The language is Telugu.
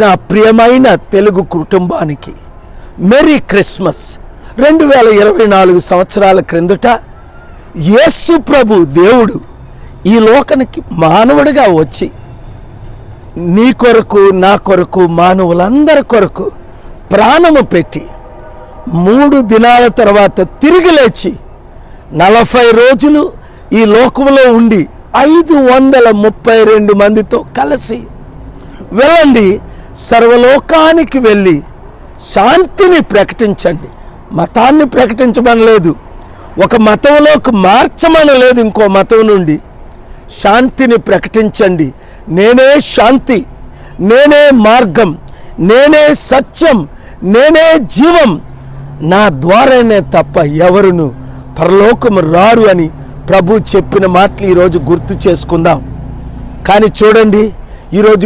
నా ప్రియమైన తెలుగు కుటుంబానికి మెరీ క్రిస్మస్. 2024 సంవత్సరాల క్రిందట యేసు ప్రభు దేవుడు ఈ లోకానికి మానవుడిగా వచ్చి నీ కొరకు, నా కొరకు, మానవులందరి కొరకు ప్రాణము పెట్టి 3 దినాల తర్వాత తిరిగి లేచి 40 రోజులు ఈ లోకంలో ఉండి 532 మందితో కలిసి వెళ్ళండి, సర్వలోకానికి వెళ్ళి శాంతిని ప్రకటించండి. మతాన్ని ప్రకటించమనలేదు, ఒక మతంలోకి మార్చమనలేదు, ఇంకో మతం నుండి శాంతిని ప్రకటించండి. నేనే శాంతి, నేనే మార్గం, నేనే సత్యం, నేనే జీవం, నా ద్వారానే తప్ప ఎవరును పరలోకము రారు అని ప్రభు చెప్పిన మాటలు ఈరోజు గుర్తు చేసుకుందాం. కానీ చూడండి, ఈరోజు